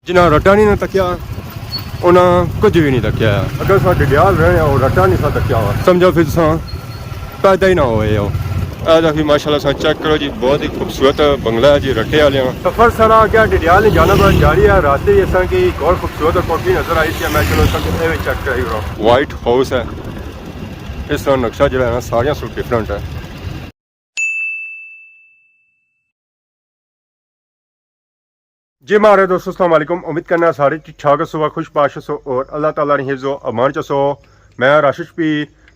जिन्हें रटा नहीं तकिया उन्हें कुछ भी नहीं तकिया। अगर अस डडियाल रहे और रटा नहीं सा तकिया समझो फिर पैदा ही ना हो। माशाल्लाह चेक करो जी, बहुत ही खूबसूरत बंगला है जी रटे वाले। सफर सारा क्या डडियाल नहीं जाना बस जारी है। रास्ते ही असा की एक और खूबसूरत कोठी नजर आई थी। मैं चलो चेक कराई रहा। वाइट हाउस है, इस तरह नक्शा जो है ना सारिया सू डिफरेंट है। जी मारे दोस्तों अस्सलाम वालेकुम, उम्मीद करना सारे ठीक ठाक सुबह खुश बाश हो और अल्लाह ताला ने हिफ्ज़ो अमान चसो। मैं राशिद पी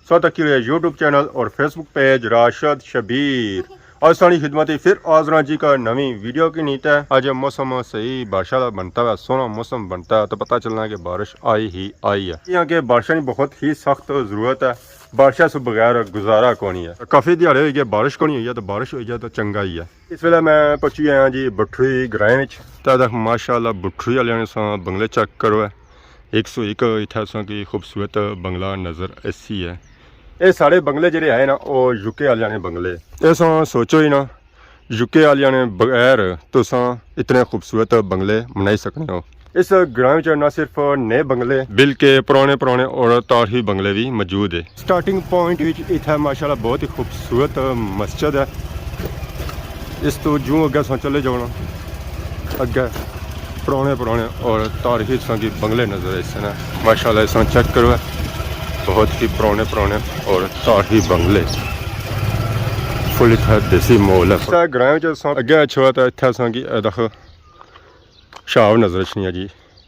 सौतकी यूट्यूब चैनल और फेसबुक पेज राशिद शबीर और सारी खिदमत फिर आजरा जी का नवी वीडियो की नीत है। आज मौसम सही बारिश बनता है, सोना मौसम बनता है तो पता चलना है कि बारिश आई ही आई है। यहाँ के बारिश की बहुत ही सख्त ज़रूरत है, बारिश से बगैर गुजारा कौन है। काफ़ी दिहाड़े हुई है बारिश को नहीं हुई है, तो बारिश हो जाए तो चंगा ही है। इस वेले मैं पहुंची आया जी बुठरी ग्रां तक। माशाल्लाह बुठरी वाले ने बंगले चेक करो है। 101 इतना की खूबसूरत बंगला नज़र ऐसी है। ये सारे बंगले जो है ना वो यूके वाले ने बंगले। इस सोचो ही ना यूके वाले ने बगैर तुसा इतने खूबसूरत बंगले बनाई सकते हो। इस ग्राम च न सिर्फ नए बंगले बल्कि पुराने और तारीखी बंगले भी मौजूद है। स्टार्टिंग पॉइंट इतना माशाल्लाह बहुत ही खूबसूरत मस्जिद है। इस तो जूं अगे चले जाओ ना अगे पुराने और तारीखी की बंगले नजर इस माशाल्लाह इस चेक करो, बहुत ही पुराने और तारीखी बंगले। फुल देसी मोल है ग्राम च अगे अच्छा तो इतना की देखो शाव नजर नहीं है जी।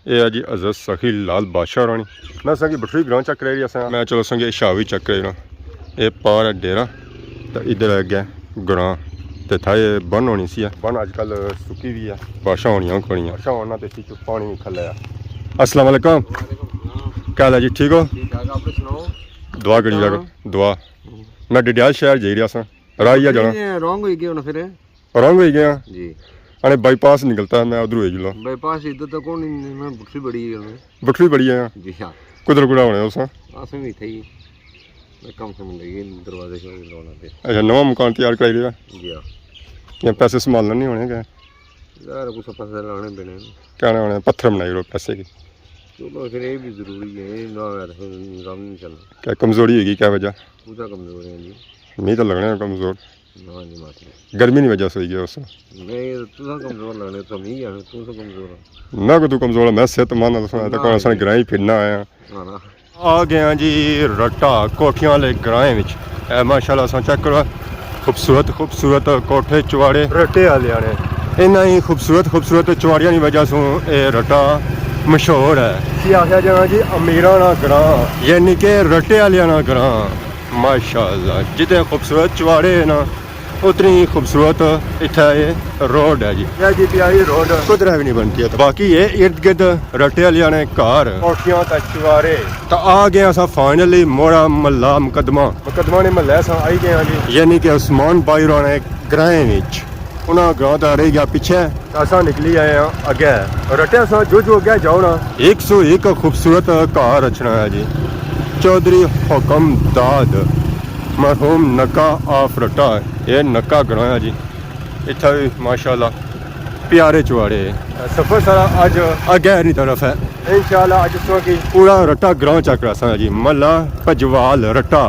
ये है जी हज़रत सखी लाल बादशाह रानी। मैं संगी बुठरी ग्रां चेक कर रही। मैं चलो संगी शाव भी चेक कर। ये पार है डेरा तो इधर अगे ग्रां तो था ये बन होनी सी। बन अजकल सुकी भी है, बारिशां होनियां कोनियां बारिशां होना तो इसी पानी खले। अस्सलाम वालेकुम, क्या हाल है जी? ठीक हो? दुआ करी जाओ दुआ। मैं डडियाल शहर जा रहा सा, राही जाना रॉन्ग हो गया फिर रॉन्ग हो गया जी। अरे बाईपास निकलता है, मैं उधर हो जिला बाईपास इधर तक कौन मैं बुठरी बड़ी है। बुठरी बड़ी है जी हां, कुदर कुड़ा होने उस आसे भी थे मैं कम से लगी दरवाजे से लगाना पे। अच्छा नवा मकान तैयार कराई लिया जी हां। या पैसे संभालना नहीं होने क्या यार कुछ पैसे लाने पड़े कहने होने पत्थर बनाई रो पैसे की। चलो फिर ये भी जरूरी है ना, काम नहीं चलना। क्या कमजोरी होगी, क्या वजह? पूरा कमजोर है जी। नहीं तो लगने कमजोर ना नहीं माती गर्मी नहीं वजह से गया उस नहीं तू कमजोर लगने तो नहीं है, तू तो कमजोर है ना को तू कमजोर है। मैं सेहतमंद तो कौन सा ग्रां ही फिरना आया ना ना। आ गया जी रट्टा कोठियां वाले ग्रां विच। माशाल्लाह सा चेक करो, खूबसूरत कोठे चुवाड़े रट्टे वाले ने। इन्ना ही खूबसूरत चुवाड़ियां की वजह से ये रट्टा मशहूर है। इसी आख्या जाना जी अमीरां दा ग्रां, यानी कि रट्टे वाले दा ग्रां। माशाल्लाह जितने खूबसूरत चुवाड़े है ना उतनी ही खूबसूरत इतना ये रोड है जी। यह जी प्यारी रोड कुदर भी नहीं बनती है। तो बाकी ये इर्द गिर्द रटे वाले ने घर कोठियां तक चुवारे तो आ गए असा फाइनली मोड़ा महला मुकदमा ने महल अस आई गए जी। यानी कि उस्मान भाई ने ग्रां विच उन्होंने ग्रां तो रह गया पीछे, असा निकली आए हैं अगे रटे। असा जो अगे जाओ ना 101 खूबसूरत घर रचना है जी। चौधरी हुकम दाद मरहूम नक्का ऑफ रट्टा, ये नक्का ग्रां है जी। इतना भी माशाल्लाह प्यारे चुवाड़े। सफर सारा अज अगैरी तरफ है इंशाल्लाह। अज सो की पूरा रट्टा ग्रां चक रहा जी। महला भजवाल रट्टा,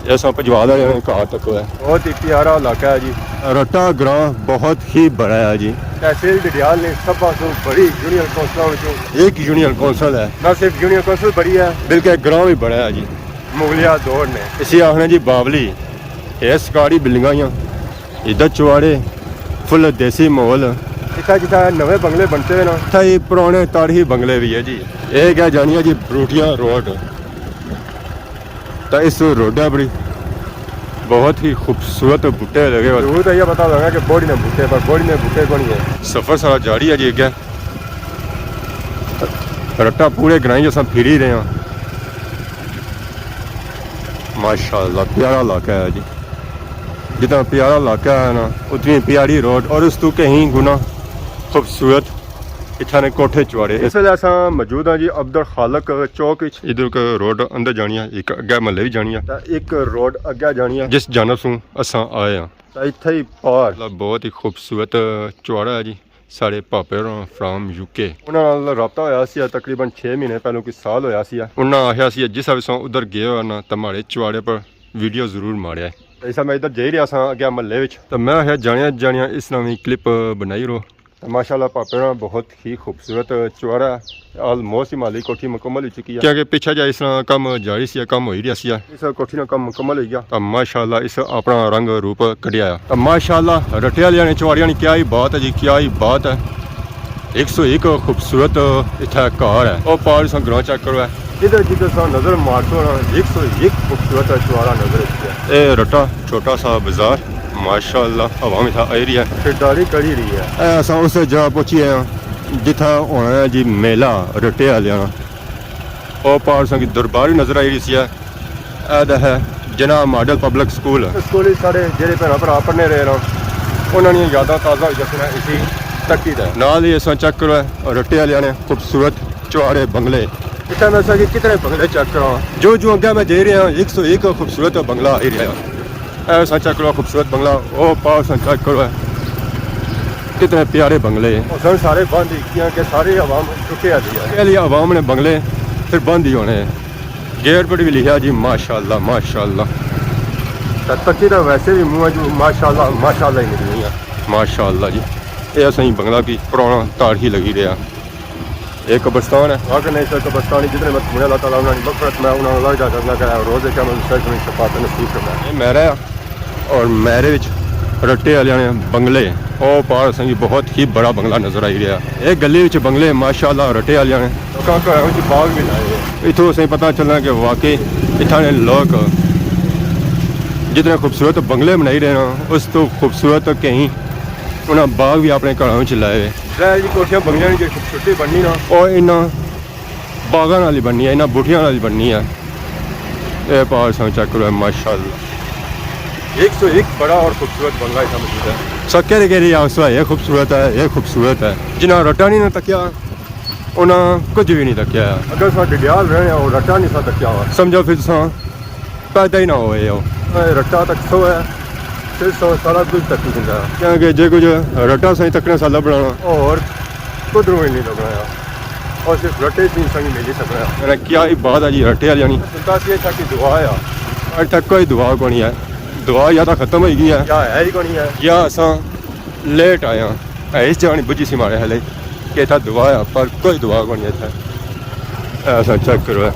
ऐसा भजवाल घर तक है। बहुत ही प्यारा इलाका है जी। रट्टा ग्रां बहुत ही बड़ा है जी। तहसील डडियाल ने सब पासों बड़ी यूनियन कौंसल एक यूनियन कौंसल है। न सिर्फ यूनियन कौंसल बड़ी है बल्कि ग्रां भी बड़ा है जी। मुगलिया दौर ने इसी आखने जी बावली। ये सरकारी बिल्डिंगां इधर चुवाड़े फुल देसी माहौल। जितना जितना नवे बंगले बनते हैं ना इतना ही पुराने तारीखी बंगले भी है जी। एक है जानी है जी बरूटिया रोड। तो इस रोडा बड़ी बहुत ही खूबसूरत बूटे लगे हुए। तो यह पता लगा कि बॉडी ने बूटे पर बॉडी में बूटे को नहीं है। सफर सारा जारी है जी। अगे रट्टा पूरे ग्रां जैसा फिर ही रहे हैं। माशाल्लाह प्यारा इलाका है जी। जितना प्यारा इलाका है ना उतनी प्यारी रोड और उस तो कहीं गुना खूबसूरत इतने कोठे चुवाड़े। इस वजह असा मौजूद हाँ जी अब्दुल खालक चौक। इधर का रोड अंदर जानी है, एक अगे महल भी जानी है, एक रोड अगे जानी है जिस जानब सू असा आए हैं। तो इतना ही पार बहुत ही खूबसूरत चुवाड़ा है जी। ਸਾਡੇ ਭਾਪੇ ਹੋਰਾਂ ਫਰੋਮ ਯੂਕੇ। ਉਹਨਾਂ ਨਾਲ ਰਾਬਤਾ ਹੋਇਆ ਸੀ ਤਕਰੀਬਨ 6 ਮਹੀਨੇ ਪਹਿਲਾਂ, ਕੋਈ ਸਾਲ ਹੋਇਆ ਸੀ। ਉਹਨਾਂ ਆਖਿਆ ਸੀ ਜਿਸ ਹਿਸਾਬ ਉਧਰ ਗਏ ਹੋ ਨਾ ਤਾਂ ਮਾੜੇ ਚਵਾੜੇ ਪਰ ਵੀਡੀਓ ਜ਼ਰੂਰ ਮਾਰਿਆ। ਐਸਾ ਮੈਂ ਇੱਧਰ ਜਾ ਰਿਹਾ ਸਾਂ ਅੱਗੇ ਮਹੱਲੇ ਵਿੱਚ, ਤਾਂ ਮੈਂ ਆਖਿਆ ਜਾਣਿਆ ਇਸ ਨਾਲ ਵੀ ਕਲਿੱਪ ਬਣਾਈ ਰੋ। ਤਾਂ ਮਾਸ਼ਾਅੱਲਾ ਭਾਪੇ ਹੋਰਾਂ ਬਹੁਤ ਹੀ ਖੂਬਸੂਰਤ ਚਵਾੜਾ ਆਲਮੋਸਟ ਹੀ ਮਾਲੀ ਕੋਠੀ ਮੁਕੰਮਲ ਹੋ ਚੁੱਕੀ ਹੈ, ਕਿਉਂਕਿ ਪਿੱਛੇ ਜਾ ਇਸ ਨਾਲ ਕੰਮ ਜਾਰੀ ਸੀ, ਕੰਮ ਹੋ ਹੀ ਰਿਹਾ ਸੀ। ਇਸ ਕੋਠੀ ਨਾਲ ਕੰਮ ਮੁਕੰਮਲ ਹੋ ਗਿਆ ਤਾਂ ਮਾਸ਼ਾਅੱਲਾ ਇਸ ਆਪਣਾ ਰੰਗ ਰੂਪ ਕੱਢਿਆ। ਤਾਂ ਮਾਸ਼ਾਅੱਲਾ ਰੱਟੇ ਵਾਲਿਆਂ ਨੇ ਚਵਾੜੀਆਂ ਨੇ ਕਿਆ ਹੀ ਬਾਤ ਹੈ ਜੀ, ਕਿਆ ਹੀ ਬਾਤ ਹੈ। 101 खूबसूरत इतना घर है और पहाड़ से ग्रां चेक करो है इधर जिधर सा नजर मारतो ना 101 खूबसूरत चुआरा नजर है। ए रटा छोटा सा बाजार माशाअल्लाह हवा में था आई रही है, खरीदारी करी रही है। ऐसा उस जगह पहुंची है जिथा होना है जी मेला रटे वालियां और पहाड़ सा की दरबार नजर आई रही सी है। है जनाब मॉडल पब्लिक स्कूल स्कूल सारे जेडे भैन भरा पढ़ने रहे ना उन्होंने यादां ताज़ा हो जाती इसी तक्की है। नाल ही ऐसा चेक करो है रट्टे वाले ने खूबसूरत चौड़े बंगले। इतना मैं सर कितने बंगले चेक करो जो अगे मैं दे रहा 101 खूबसूरत बंगला ही रहा। ऐसा चेक करो खूबसूरत बंगला ओ पास चेक करो है कितने प्यारे बंगले। सर सारे बंद ही कि सारी आवाम चुके है आवाम ने बंगले फिर बंद ही होने। गेट पर भी लिखा जी माशाअल्लाह माशाअल्लाह। तक्की तो वैसे भी मुँह माशाअल्लाह माशाअल्लाह ही निकली है माशाअल्लाह जी। ये सही बंगला की पुराना तार ही लगी रहा। एक कब्रस्तान है आगे नहीं सर कब्रस्तान जितने मैं सुने अल्लाह ताला उन्होंने बखरत मैं उन्होंने लग जाता मैं कहा रोज़ क्या मैं सर में शफात नसीब करना है। मेरा और मेरे विच रट्टे वाले ने बंगले और पार संगी बहुत ही बड़ा बंगला नजर आई रहा। एक गली विच बंगले माशाअल्लाह रट्टे वाले ने घर बाग भी लाए। इतों असें पता चलना कि वाकई इत्थां दे लोग जितने खूबसूरत बंगले बनाई रहे ना उस तो खूबसूरत कहीं उन्हें बाग भी अपने घरों में लाए हुए जी। कोठियां बंगलियां जी खूबसूरती बननी ना और इन्होंने बागों नाल ही बननी है, इन्होंने बूटियां नाल ही बननी है। ये पार सा चेक करो माशाअल्लाह 101 बड़ा और खूबसूरत बंगला इतना मौजूद है। सके कह रही है ये खूबसूरत है ये खूबसूरत है। जिन्हें रट्टा नहीं ना तकिया उन्हें कुछ भी नहीं तकिया। अगर सा डिडियाल रहे और रट्टा नहीं सा तकिया हुआ समझो फिर सा पैदा ही ना होए रट्टा तक सो है सारा कुछ तक दिंदा क्योंकि जे कुछ रट्टा सही तकने साला बनाना और कुदरों ही नहीं लगना और सिर्फ रट्टे से संग मिल ही सकना। मेरा क्या ही बात है जी रट्टे वाली नहीं सुनता सी अच्छा कि दुआ है अज तक कोई दुआ को नहीं है। दुआ या तो खत्म हो गई है या है ही को नहीं है या असा लेट आया है इस जगह नहीं बुझी सी मारे हले कि इतना दुआ है पर कोई दुआ को नहीं है। ऐसा चेक करो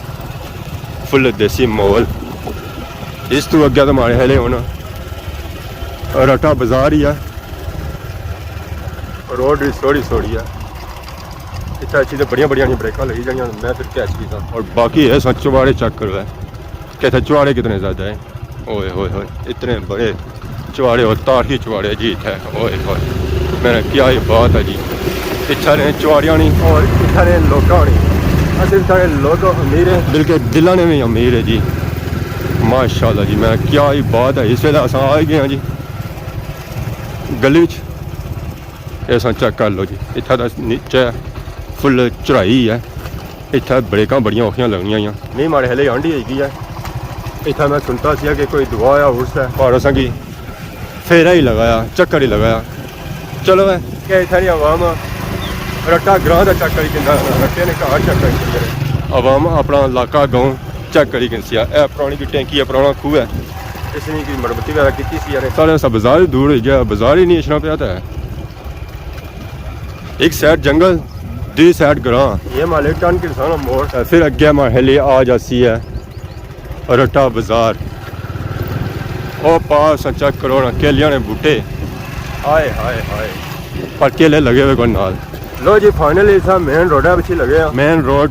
फुल देसी माहौल इस तू अगे तो मारे हले होना रटा बाजार ही है रोड भी सोड़ी है इतना अच्छी तो बड़िया बड़िया ब्रेक लगी जाइए मैं फिर कैच की और बाकी है सब चुवाड़े चेक करो है कहते चुवाड़े कितने ज़्यादा है। ओए होए होए इतने बड़े चुवाड़े और तार ही चुवाड़े जी है। ओए होए मैंने क्या ही बात है जी। इच्छा ने चुवाड़ियाँ नहीं और इच्छा ने लोग नहीं असल सारे लोग अमीर है दिल के दिलों ने भी अमीर है जी माशाअल्लाह जी। मैं क्या ही बात है इस वे अस आ गए हैं जी गली ऐसा चेक कर लो जी। इतना तो नीचे फुल चढ़ाई है इतना ब्रेक बड़िया औखियां लगनिया नहीं मारे हले आंधी हैगी है। इतना मैं सुनता सी कि कोई दुआ है उर्स है और असा की फेरा ही लगाया चक्कर ही लगाया। चलो है क्या इतना नहीं आवाम रट्टा ग्रां का चेक करी कहना रट्टे ने घर चेक करी आवाम अपना इलाका गाँव चेक करी कहसी है। पुरानी की टैंकी है पुराना खूह है इसने की मरम्मती वगैरह की सी यार सारे सब बाजार ही दूर हो गया बाजार ही नहीं इच्छना पाया था। एक साइड जंगल दूसरी साइड ग्रां ये माले टन किसान मोड़ फिर अगे महले आ जाती है रट्टा बाजार और पास चेक करो ना केलियां ने बूटे हाय हाय हाय पर केले लगे हुए कोई नाल। लो जी फाइनली सा मेन रोड है पिछले लगे मेन रोड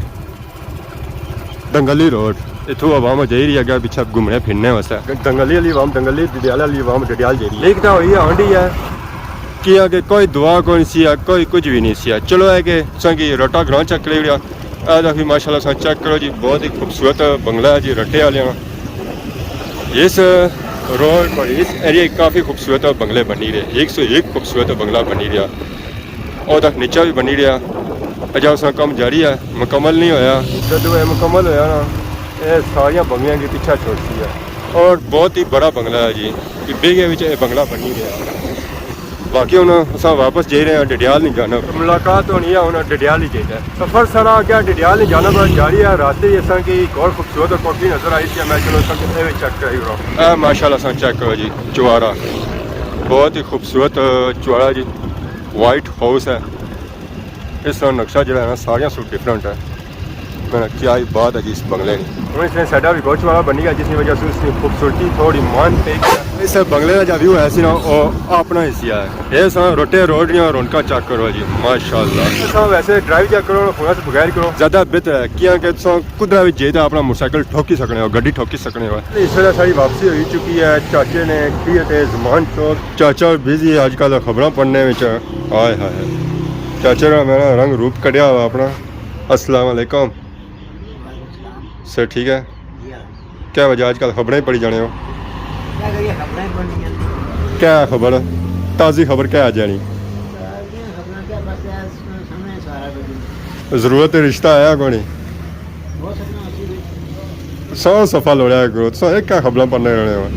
दंगली रोड इतों आवाम जा रही है अगर पिछले घूमने फिरने वास्ते दंगली वाली आवाम दंगली डिडियाल वाली आवाम डिडियाल जा रही है। एक तो हुई आंधी है कि आगे कोई दुआ को नहीं सी कोई कुछ भी नहीं सी। चलो है कि संगी रट्टा ग्रां चेक ले लिया भी माशाल्लाह सा चेक करो जी बहुत ही खूबसूरत बंगला है जी रट्टे वाले। इस रोड पर इस एरिया काफ़ी खूबसूरत बंगले बनी रहे 101 खूबसूरत बंगला बनी रहा और तक नीचा भी बनी रहा अजा उसका कम जारी है मुकम्मल नहीं होया जो मुकम्मल होया ना ये सारिया बंगलियां की पीछा छोड़ती है और बहुत ही बड़ा बंगला है जी बेगे बंगला बनी रहा बाकी हुन असां वापस जाई रहे हैं डडियाल नहीं जाना मुलाकात होनी है हुन डडियाल ही जाइए सफर सारा क्या डडियाल नहीं जाना बस जारी है रात ही असां की एक और खूबसूरत कोठी नजर आई थी मैं चलो सब चेक कराई रहा माशाल्लाह असां चेक करो जी चुवारा बहुत ही खूबसूरत चुवारा जी वाइट हाउस है इस तरह नक्शा जो है ना सारिया सू डिफरेंट है मैंने क्या ही बात है जी इस बंगले की हूँ इसने साडा भी गोच वाला बनी गया जिसकी वजह से उसकी खूबसूरती थोड़ी मान पे इस बंगले का जो व्यू है सी ना वो अपना हिस्सा है ये सा रोटे रोटियां रौनक चेक करो जी माशाल्लाह वैसे ड्राइव चेक करो फोन से बगैर करो ज्यादा बेहतर है क्या कि कुदरा भी जाइए अपना मोटरसाइकिल ठोकी सकने हो गड्डी ठोकी सकने हो इस वेले सारी वापसी हो चुकी है चाचे ने की जमान चौक चाचा बिजी अजकल खबर पढ़ने में हाय हाय चाचे का मेरा रंग रूप कढ़िया हुआ अपना अस्सलाम वालेकुम सर ठीक है क्या वजह आजकल खबरें ही पढ़ी जाने हो क्या खबर ताज़ी खबर क्या आ जानी जरूरत रिश्ता आया कोनी सौ सफा लोड़ा ग्रोथ सौ एक क्या खबर पढ़ने रहने हो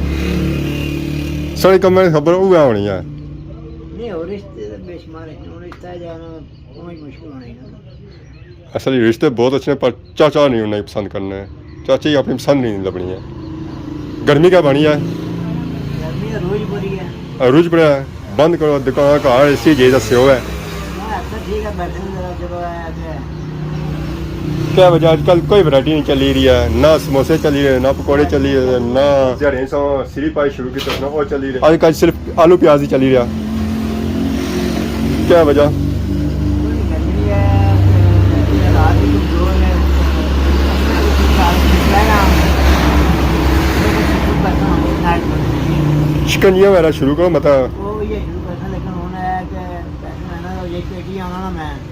सारी कम खबर वो होनी है असल रिश्ते बहुत अच्छे पर चाचा नहीं उन्हें पसंद करना है चाची अपनी पसंद नहीं लभनी है गर्मी क्या बनी है रूज पड़ा है बंद करो दुकान का इसी जी दस्यो है क्या वजह आजकल कोई वैरायटी नहीं चली रही है ना समोसे चली रहे ना पकौड़े चली रहे ना जड़े सौ सिरी पाई शुरू की तरफ ना वो चली रही आजकल सिर्फ आलू प्याज ही चली रहा क्या वजह शिकंजियां वगैरह शुरू करो मतलब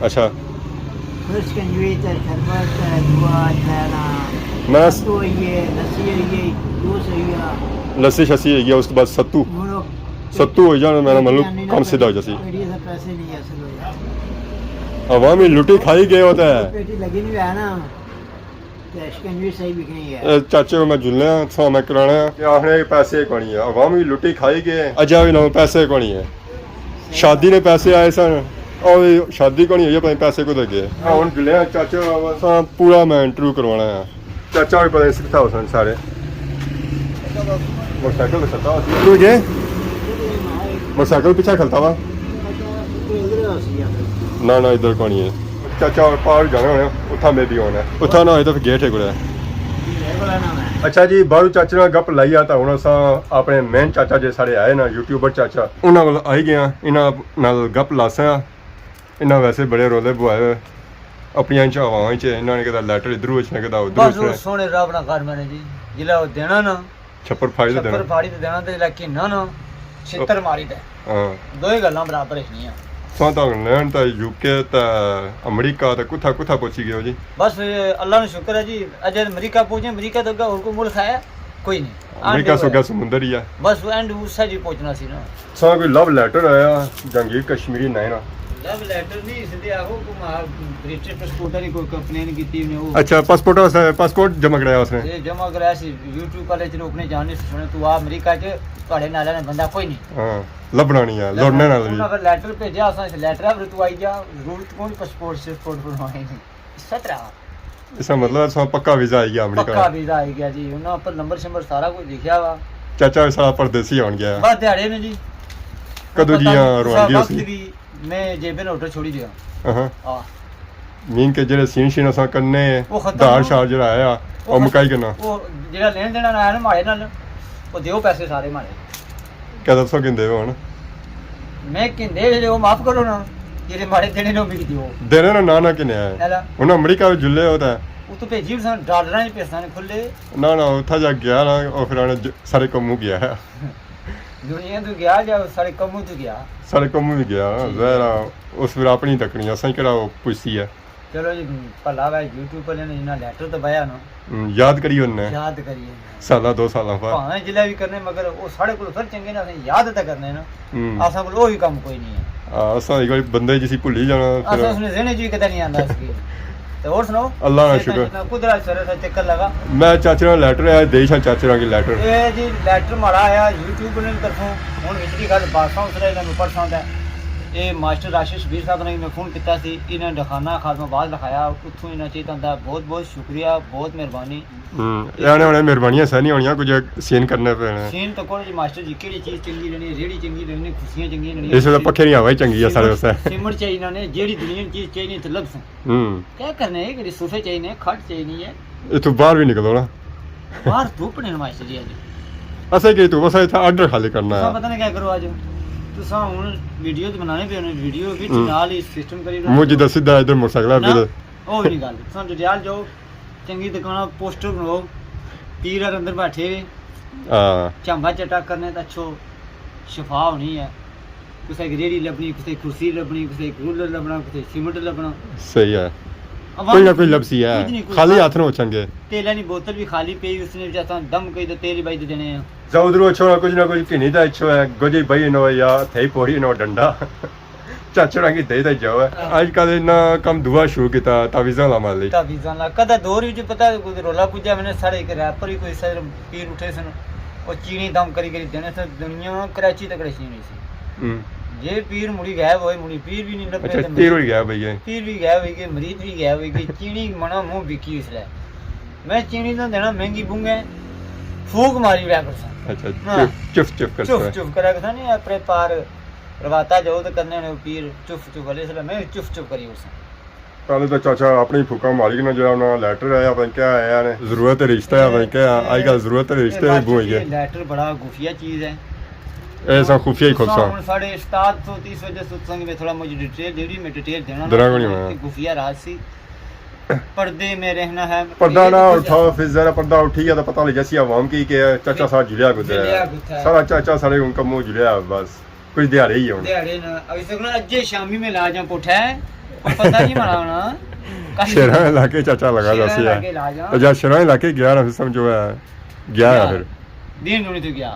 अच्छा लस्सी शस्सी है उसके बाद सत्तू हो जाना मेरा मतलब कम सीधा हो जाती अवामी लुटी खाई गए होता है चाचे को मैं जुलने सौ मैं कराना आखने पैसे कोनी है अवामी लुटी खाई गए अजा भी ना पैसे कोनी है शादी ने पैसे आए सन और शादी को नहीं हुई अपने पैसे को दे गए हम जुले चाचा पूरा मैं इंटरव्यू करवाना है चाचा भी पता सीखता हो सन सारे मोटरसाइकिल चलता तुझे मोटरसाइकिल पीछे खलता वा ना इधर को नहीं है चाचा और पार जाना होना उठा में भी होना उठा ना हो तो फिर गेट है गुड़ा अच्छा जी बारू चाचे ਨਾਲ ਗੱਪ ਲਾਈ ਆ ਤਾਂ ਹੁਣ ਅਸਾਂ ਆਪਣੇ ਮੇਨ ਚਾਚਾ ਜੇ ਸਾਡੇ ਆਏ ਨਾ ਯੂਟਿਊਬਰ ਚਾਚਾ ਉਹਨਾਂ ਕੋਲ ਆਈ ਗਿਆ ਇਹਨਾਂ ਨਾਲ ਗੱਪ ਲਾਸਾਂ ਇਹਨਾਂ ਵੈਸੇ ਬੜੇ ਰੋਲੇ ਬੁਆਏ ਆਪਣੀਆਂ ਚਾਵਾਂ ਚ ਇਹਨਾਂ ਨੇ ਕਿਹਾ ਲੈਟਰ ਇਧਰੋਂ ਵਿੱਚ ਕਿਹਾ ਉਧਰੋਂ ਬਸ ਸੋਹਣੇ ਰੱਬ ਨਾ ਕਰ ਮੈਨੇ ਜੀ ਜਿਲਾ ਉਹ ਦੇਣਾ ਨਾ ਛੱਪਰ ਫਾੜੀ ਤੇ ਦੇਣਾ ਛੱਪਰ ਫਾੜੀ ਤੇ ਦੇਣਾ ਤੇ ਲੱਕੀ ਨਾ ਨਾ ਛਿੱਤਰ ਮਾਰੀ ਤੇ ਹਾਂ ਦੋਏ ਗੱਲਾਂ ਬਰਾਬਰ ਨਹੀਂ ਆ ਸਾਂ ਤਾਂ ਲੈਣ ਤਾਂ ਯੂਕੇ ਤਾਂ ਅਮਰੀਕਾ ਤਾਂ ਕੁੱਥਾ ਪਹੁੰਚੀ ਗਏ ਹੋ ਜੀ बस अल्लाह ने शुक्र है जी अजय अमेरिका पहुंचे अमेरिका तो और कोई मुल्क है कोई नहीं ਅਮਰੀਕਾ ਸੋਗਾ ਸਮੁੰਦਰ ਹੀ ਆ बस एंड उससे जी पहुंचना सी ना ਸਾਂ ਕੋਈ ਲਵ ਲੈਟਰ ਆਇਆ ਜੰਗੀਰ ਕਸ਼ਮੀਰੀ ਨਾਇਰਾ लव लेटर नहीं सीधे आहो को मार ब्रिटिश पासपोर्ट की कोई कंप्लेन की ने वो अच्छा पासपोर्ट जमा कराया उसने ये जमा कराया सी YouTube वाले च रोकने जाने से सुने तू आ अमेरिका च ਤੁਹਾਡੇ ਨਾਲ ਨੇ ਬੰਦਾ ਕੋਈ ਨਹੀਂ ਹਾਂ ਲੱਭਣਾ ਨਹੀਂ ਆ ਲੋੜਨੇ ਨਾਲ ਵੀ ਉਹਨਾਂ ਦਾ ਲੈਟਰ ਭੇਜਿਆ ਅਸਾਂ ਇਸ ਲੈਟਰ ਆ ਤੂੰ ਆਈ ਜਾ ਜ਼ਰੂਰਤ ਕੋਈ ਪਾਸਪੋਰਟ ਬਣਵਾਏ ਨਹੀਂ ਸਤਰਾ इसका मतलब सो पक्का वीजा आई गया ਪੱਕਾ अमेरिका ਵੀਜ਼ਾ ਆਈ ਗਿਆ ਜੀ ਉਹਨਾਂ ਉੱਪਰ ਨੰਬਰ ਸ਼ੰਬਰ ਸਾਰਾ ਕੁਝ ਲਿਖਿਆ ਵਾ चाचा भी सारा परदेसी होन गया ਬਸ ਦਿਹਾੜੇ ਨੇ ਜੀ कदों दियां रवानगी सी भी मैं जेबे ने होटल छोड़ी दिया हां हां मीन के जेड़े सीन शीन असा करने वो खत्म धार हो। शार जेड़ा आया और मुकाई करना ਉਹ ਜਿਹੜਾ ਲੈਣ ਦੇਣਾ ਆਇਆ ਨਾ ਮਾੜੇ ਨਾਲ ਉਹ ਦਿਓ ਪੈਸੇ ਸਾਰੇ ਮਾੜੇ क्या दसो किंदे होन ਮੈਂ ਕਹਿੰਦੇ ਜਿਹੜੇ ਉਹ ਮਾਫ ਕਰੋ ਨਾ ਜਿਹੜੇ ਮਾੜੇ ਦੇਣੇ ਨੇ ਉਹ ਵੀ ਦਿਓ देने ना ना किने आया ਨਾਲਾ हुन अमेरिका में जुल्ले होता है ਉਹ ਤੋਂ ਭੇਜੀ ਸਾਂ ਡਾਲਰਾਂ ਦੇ ਪੈਸੇ ਨੇ ਖੁੱਲੇ ना ना उठा जा गया ना और फिर आने सारे कमू गया है ਦੁਨੀਆ ਤੋਂ ਗਿਆ ਜਾਂ ਸਾਰੇ ਕੰਮੋਂ ਤੋਂ ਗਿਆ सारे कमू भी गया जरा उस फिर अपनी तकनी असा केड़ा पुछती है ਚਲੋ ਜੀ ਭਲਾ ਵਾ YouTube ਪਰ ਨੇ ਇਹਨਾਂ ਲੈਟਰ ਤਾਂ ਪਾਇਆ ਨਾ याद करी उन्ने ਯਾਦ ਕਰੀਏ साला 2 साल बाद ਭਾਵੇਂ ਜਿਲਾ ਵੀ ਕਰਨੇ ਮਗਰ ਉਹ ਸਾਡੇ ਕੋਲ ਫਿਰ ਚੰਗੇ ਨਾ ਅਸੀਂ ਯਾਦ ਤਾਂ ਕਰਨੇ ਨਾ ਆਸਾਂ ਕੋਲ ਉਹ ਵੀ ਕੰਮ ਕੋਈ ਨਹੀਂ ਹੈ ਅਸਾਂ ਇੱਕ ਵਾਰੀ ਬੰਦੇ ਜਿਸੀ ਭੁੱਲੀ ਜਾਣਾ ਆਸਾਂ ਉਸਨੇ ਜ਼ਿਹਨੇ ਜੀ ਕਿਤੇ ਨਹੀਂ ਆਂਦਾ ਸੀ तो और सुनाओ अल्लाह का शुक्र। कुदरत सर से चक्कर लगा मैं चाचे ਨਾਲ ਲੈਟਰ ਆਇਆ ਦੇਸ਼ਾਂ ਚਾਚੇ ਨਾਲ ਕੀ ਲੈਟਰ ये जी लेटर माड़ा आया यूट्यूब ने तरफों हुन विचली गल बासां उसरे इन्हां नूं परसों दा ये मास्टर राशिद शबीर साहब ने मैं फोन किया सी इन्हां दखाना खादमाबाद लिखाया उत्थों इन्हां चाहिए तुहाडा बहुत बहुत शुक्रिया बहुत मेहरबानी ਇਹਨੇ ਹੁਣੇ ਮਿਹਰਬਾਨੀਆਂ ਸਹਿਣੀ ਹੋਣੀਆਂ ਕੁਝ ਸੀਨ ਕਰਨੇ ਪੈਣੇ सीन तो कोई जी मास्टर जी केड़ी चीज चंगी रहनी रेड़ी चंगी रहनी खुशियां चंगी रहनी ਇਸ ਵੇਲੇ ਪੱਖੇ ਨਹੀਂ ਹਵਾ ਹੀ ਚੰਗੀ ਆ ਸਾਡੇ ਵਾਸਤੇ सिमट चाहिए इन्हां ने जेड़ी दुनिया चीज चाहिए ते लब्स क्या करने है कि सोफे चाहिए खट चाहिए है ਇਥੋਂ ਬਾਹਰ ਵੀ ਨਿਕਲੋ ਨਾ बाहर धूप ने मास्टर जी आज ਅਸੇ ਕੀ ਤੂੰ ਬਸ ਇੱਥੇ ਆਰਡਰ ਖਾਲੀ ਕਰਨਾ तुसा ਹੈ पता नहीं क्या करो आज तुसा हुन वीडियो तो बनाने पे वीडियो विच नाल ही सिस्टम करी ਮੂੰਹ ਜਿੱਦਾਂ ਸਿੱਧਾ ਇਧਰ ਮੋਟਰਸਾਈਕਲ ना, ਵੀ ਉਹ ਵੀ ਨਹੀਂ ਗੱਲ ਸਾਨੂੰ ਜੜਿਆਲ ਜਾਓ ਚੰਗੀ ਦੁਕਾਨਾਂ ਪੋਸਟਰ ਬਣਾਓ ਪੀਰ ਹਰ ਅੰਦਰ ਬੈਠੇ ਹਾਂ ਝਾਂਬਾ ਚਟਾ ਕਰਨੇ ਤਾਂ ਅੱਛੋ ਸ਼ਫਾ ਹੋਣੀ ਹੈ ਕਿਸੇ ਦੀ ਰੇੜੀ ਲੱਭਣੀ ਕਿਸੇ ਦੀ ਕੁਰਸੀ ਲੱਭਣੀ ਕਿਸੇ ਦੀ ਕੂਲਰ ਲੱਭਣਾ ਕਿਸੇ ਦੀ ਸੀਮੈਂਟ ਲੱਭਣਾ ਸਹੀ ਹੈ ਕੋਈ ਨਾ ਕੋਈ ਲਬਸੀ ਹੈ ਖਾਲੀ ਹੱਥ ਨੂੰ ਚੰਗੇ ਤੇਲਾਂ ਦੀ ਬੋਤਲ ਵੀ ਖਾਲੀ ਪਈ ਉਸਨੇ ਜਿਆਦਾ ਦਮ ਕਈ ਤਾਂ ਤੇਲ ਬਾਈ ਦੇ ਦੇਣੇ ਆ ਜ਼ਉਦਰੋ ਛੋੜਾ ਕੁਝ ਨਾ ਕੁਝ ਕਿਨੀ ਦਾ ਇੱਛੋ ਹੈ ਗੋਜੀ ਬਈ ਨੋ ਜਾਂ ਥਈ ਪੋੜੀ ਨੋ ਡੰਡਾ ਚਾਚੜਾ ਕੀ ਦੇ ਜਾਓ ਅੱਜ ਕੱਲ ਇਹਨਾਂ ਕੰਮ ਦੁਆ ਸ਼ੁਰੂ ਕੀਤਾ ਤਾਵੀਜ਼ਾਂ ਲਾ ਮਾਰ ਲਈ ਤਾਂ ਵੀਜ਼ਾਂ ਲਾ ਕਦਾ ਦੌਰ ਵਿੱਚ ਪਤਾ ਕੋਈ ਰੋਲਾ ਪੁੱਜਿਆ ਮੈਨੇ ਸਾਡੇ ਇੱਕ ਰੈਪਰ ਹੀ ਕੋਈ ਸਰ ਪੀਰ ਉੱਠੇ ਸਨ ਉਹ ਚੀਨੀ ਦਮ ਕਰੀ ਕਰੀ ਦੇਣੇ ਤੇ ਦੁਨੀਆ ਕਰਾਚੀ ਤੱਕ ਰਸੀ ਨਹੀਂ ਸੀ ਜੇ ਪੀਰ ਮੁੜੀ ਗਾਇਬ ਹੋਏ ਮੁੜੀ ਪੀਰ ਵੀ ਨਹੀਂ ਲੱਭੇ ਅੱਛਾ ਤੀਰ ਹੋ ਗਿਆ ਭਈਆ ਪੀਰ ਵੀ ਗਾਇਬ ਹੋਈ ਗਏ ਮਰੀਦ ਵੀ ਗਾਇਬ ਹੋਈ ਗਏ ਚੀਨੀ ਮਣਾ ਮੂੰਹ ਵਿਕੀ ਇਸ ਲੈ ਮੈਂ ਚੀਨੀ ਦਾ ਦੇਣਾ ਮਹਿੰਗੀ ਬੁੰਗੇ ਫੂਕ ਮਾਰੀ ਲਿਆ ਕਰਸਾਂ ਅੱਛਾ ਚੁਫ ਚੁਫ ਚੁਫ ਕਰਦਾ ਚੁਫ ਕਰਿਆ ਕਰਸਾਂ ਨਹੀਂ ਆਪਣੇ ਪਾਰ ਰਵਾਤਾ ਜੋ ਤੇ ਕਰਨੇ ਨੇ ਪੀਰ ਚੁਫ ਚੁਫ ਵਾਲੇ ਸਲਾ ਮੈਂ ਚੁਫ ਚੁਫ ਕਰੀ ਉਸ ਪਹਿਲੇ ਤਾਂ ਚਾਚਾ ਆਪਣੀ ਫੁਕਾ ਮਾਲਿਕ ਨੇ ਜਿਹੜਾ ਉਹਨਾਂ ਲੈਟਰ ਆਇਆ ਆਪਾਂ ਕਿਹਾ ਆਇਆ ਨੇ ਜ਼ਰੂਰਤ ਹੈ ਰਿਸ਼ਤਾ ਹੈ ਆਪਾਂ ਕਿਹਾ ਅੱਜ ਕੱਲ ਜ਼ਰੂਰਤ ਹੈ ਰਿਸ਼ਤੇ ਹੀ ਬੋਈ ਗਏ ਲੈਟਰ ਬੜਾ ਗੁਫੀਆ ਚੀਜ਼ ਹੈ ऐसा खुफिया ही खोलसा ਹੁਣ ਸਾਡੇ ਉਸਤਾਦ ਤੋਂ 30 ਵਜੇ ਸੁਤਸੰਗ ਵਿੱਚ ਥੋੜਾ ਮੁझे डिटेल ਜਿਹੜੀ मैं डिटेल देना दरागो नहीं होना। गुफिया राज सी पर्दे में रहना है पर्दा ना उठाओ फिर जरा पर्दा उठी गया तो पता लग जैसी आवाम की कि चाचा साथ जुलिया गुजरा जुलिया है गुजरा है। सारा चाचा सारे उनका मुंह जुलिया है बस कुछ दिहाड़े ही है उन दिहाड़े ना अभी तक ना अज्जे शामी में ला जा पुठा है और पता नहीं मनाना शेरा इलाके चाचा लगा जैसे है तो जब शेरा इलाके गया ना फिर समझो है गया है फिर दिन नहीं तो गया